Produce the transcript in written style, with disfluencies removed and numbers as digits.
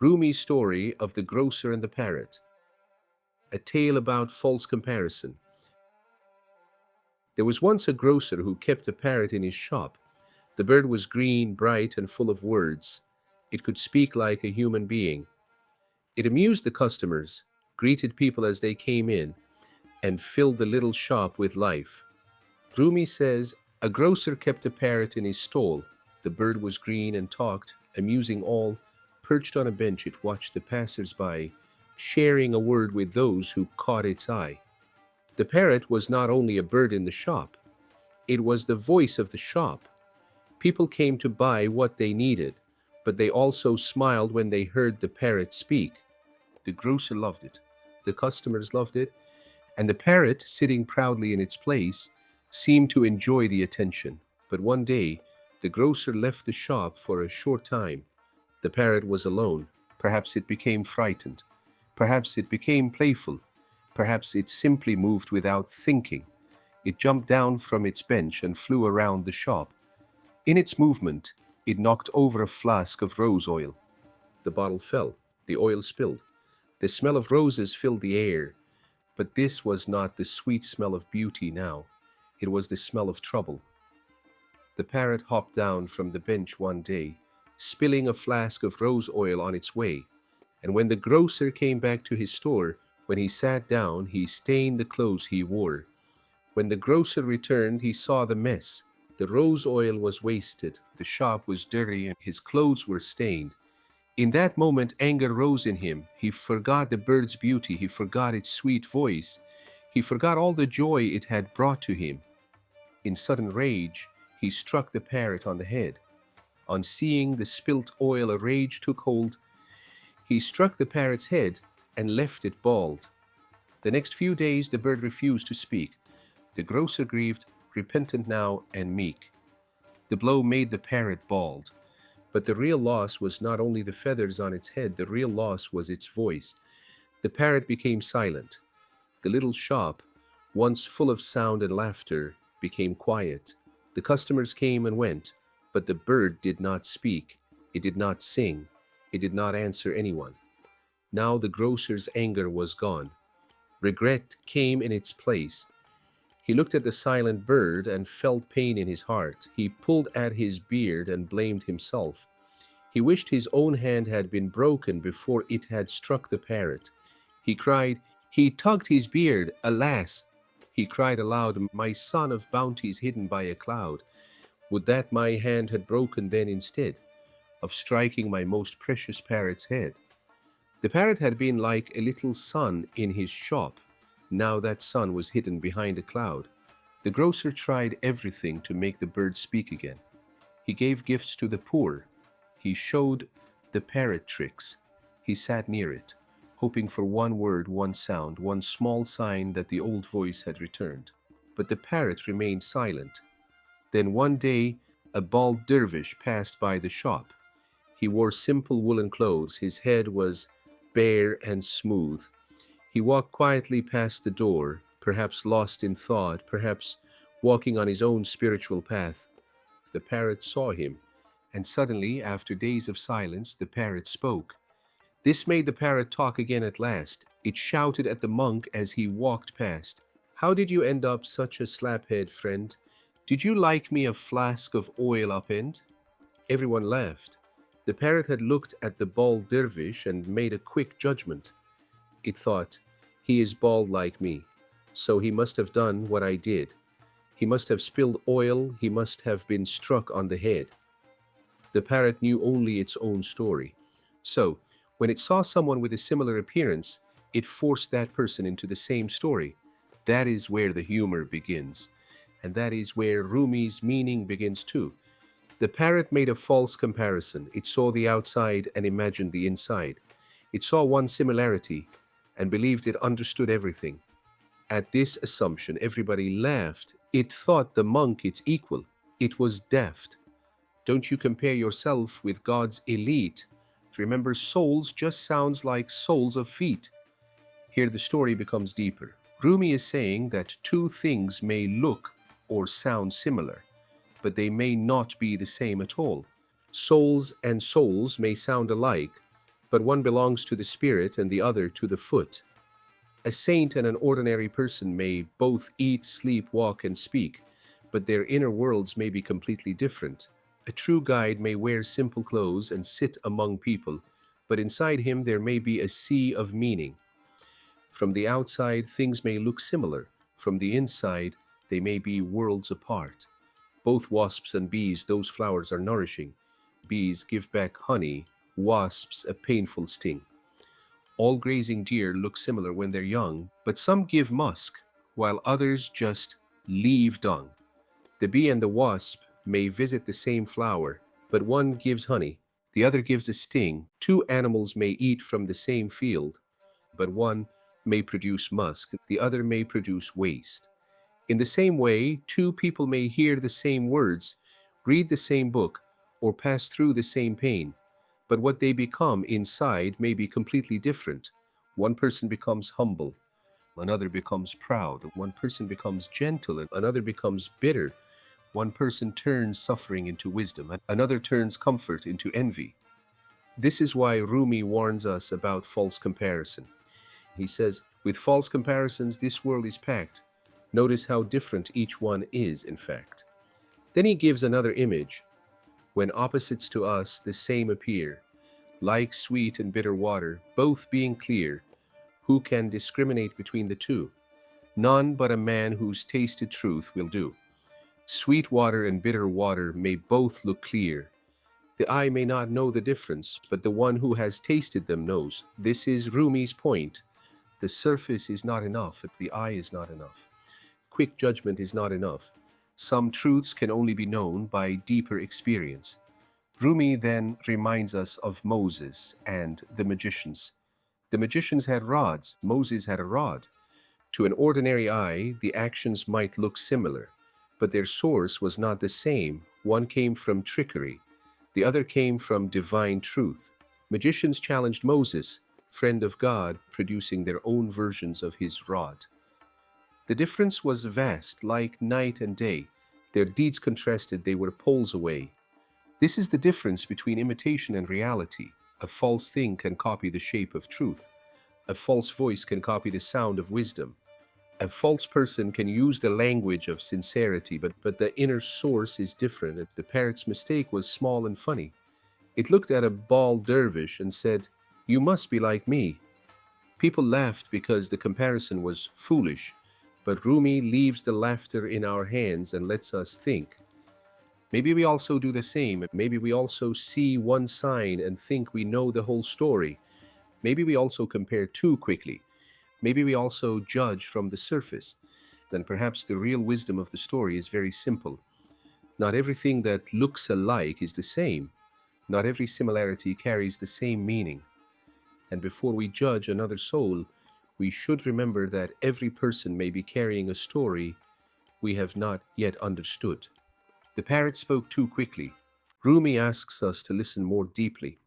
Rumi's story of the grocer and the parrot, a tale about false comparison. There was once a grocer who kept a parrot in his shop. The bird was green, bright, and full of words. It could speak like a human being. It amused the customers, greeted people as they came in, and filled the little shop with life. Rumi says, a grocer kept a parrot in his stall. The bird was green and talked, amusing all. Perched on a bench, it watched the passers-by, sharing a word with those who caught its eye. The parrot was not only a bird in the shop, it was the voice of the shop. People came to buy what they needed, but they also smiled when they heard the parrot speak. The grocer loved it, the customers loved it, and the parrot, sitting proudly in its place, seemed to enjoy the attention. But one day, the grocer left the shop for a short time. The parrot was alone. Perhaps it became frightened. Perhaps it became playful. Perhaps it simply moved without thinking. It jumped down from its bench and flew around the shop. In its movement, it knocked over a flask of rose oil. The bottle fell. The oil spilled. The smell of roses filled the air. But this was not the sweet smell of beauty now. It was the smell of trouble. The parrot hopped down from the bench one day, spilling a flask of rose oil on its way. And when the grocer came back to his store, when he sat down, he stained the clothes he wore. When the grocer returned, he saw the mess. The rose oil was wasted, the shop was dirty, and his clothes were stained. In that moment, anger rose in him. He forgot the bird's beauty. He forgot its sweet voice. He forgot all the joy it had brought to him. In sudden rage, he struck the parrot on the head. On seeing the spilt oil, a rage took hold. He struck the parrot's head and left it bald. The next few days, the bird refused to speak. The grocer grieved, repentant now and meek. The blow made the parrot bald. But the real loss was not only the feathers on its head, the real loss was its voice. The parrot became silent. The little shop, once full of sound and laughter, became quiet. The customers came and went, but the bird did not speak. It did not sing. It did not answer anyone. Now the grocer's anger was gone. Regret came in its place. He looked at the silent bird and felt pain in his heart. He pulled at his beard and blamed himself. He wished his own hand had been broken before it had struck the parrot. He cried, he tugged his beard, alas! He cried aloud, my son of bounties hidden by a cloud. Would that my hand had broken then instead of striking my most precious parrot's head. The parrot had been like a little sun in his shop. Now that sun was hidden behind a cloud. The grocer tried everything to make the bird speak again. He gave gifts to the poor. He showed the parrot tricks. He sat near it, hoping for one word, one sound, one small sign that the old voice had returned. But the parrot remained silent. Then one day, a bald dervish passed by the shop. He wore simple woolen clothes. His head was bare and smooth. He walked quietly past the door, perhaps lost in thought, perhaps walking on his own spiritual path. The parrot saw him, and suddenly, after days of silence, the parrot spoke. This made the parrot talk again at last. It shouted at the monk as he walked past. How did you end up such a slaphead, friend? Did you like me a flask of oil upend? Everyone laughed. The parrot had looked at the bald dervish and made a quick judgment. It thought, he is bald like me, so he must have done what I did. He must have spilled oil, he must have been struck on the head. The parrot knew only its own story. So, when it saw someone with a similar appearance, it forced that person into the same story. That is where the humor begins. And that is where Rumi's meaning begins too. The parrot made a false comparison. It saw the outside and imagined the inside. It saw one similarity and believed it understood everything. At this assumption, everybody laughed. It thought the monk its equal. It was daft. Don't you compare yourself with God's elite. Remember, souls just sounds like soles of feet. Here the story becomes deeper. Rumi is saying that two things may look or sound similar, but they may not be the same at all. Souls and souls may sound alike, but one belongs to the spirit and the other to the foot. A saint and an ordinary person may both eat, sleep, walk, and speak, but their inner worlds may be completely different. A true guide may wear simple clothes and sit among people, but inside him there may be a sea of meaning. From the outside, things may look similar. From the inside, they may be worlds apart. Both wasps and bees, those flowers are nourishing. Bees give back honey, wasps a painful sting. All grazing deer look similar when they're young, but some give musk, while others just leave dung. The bee and the wasp may visit the same flower, but one gives honey, the other gives a sting. Two animals may eat from the same field, but one may produce musk, the other may produce waste. In the same way, two people may hear the same words, read the same book, or pass through the same pain, but what they become inside may be completely different. One person becomes humble, another becomes proud, one person becomes gentle, and another becomes bitter. One person turns suffering into wisdom, and another turns comfort into envy. This is why Rumi warns us about false comparison. He says, with false comparisons, this world is packed. Notice how different each one is, in fact. Then he gives another image. When opposites to us the same appear, like sweet and bitter water, both being clear, who can discriminate between the two? None but a man who's tasted truth will do. Sweet water and bitter water may both look clear. The eye may not know the difference, but the one who has tasted them knows. This is Rumi's point. The surface is not enough if the eye is not enough. Quick judgment is not enough. Some truths can only be known by deeper experience. Rumi then reminds us of Moses and the magicians. The magicians had rods. Moses had a rod. To an ordinary eye, the actions might look similar, but their source was not the same. One came from trickery. The other came from divine truth. Magicians challenged Moses, friend of God, producing their own versions of his rod. The difference was vast, like night and day. Their deeds contrasted, they were poles away. This is the difference between imitation and reality. A false thing can copy the shape of truth. A false voice can copy the sound of wisdom. A false person can use the language of sincerity, but the inner source is different. The parrot's mistake was small and funny. It looked at a bald dervish and said, "You must be like me." People laughed because the comparison was foolish, but Rumi leaves the laughter in our hands and lets us think. Maybe we also do the same. Maybe we also see one sign and think we know the whole story. Maybe we also compare too quickly. Maybe we also judge from the surface. Then perhaps the real wisdom of the story is very simple. Not everything that looks alike is the same. Not every similarity carries the same meaning. And before we judge another soul, we should remember that every person may be carrying a story we have not yet understood. The parrot spoke too quickly. Rumi asks us to listen more deeply.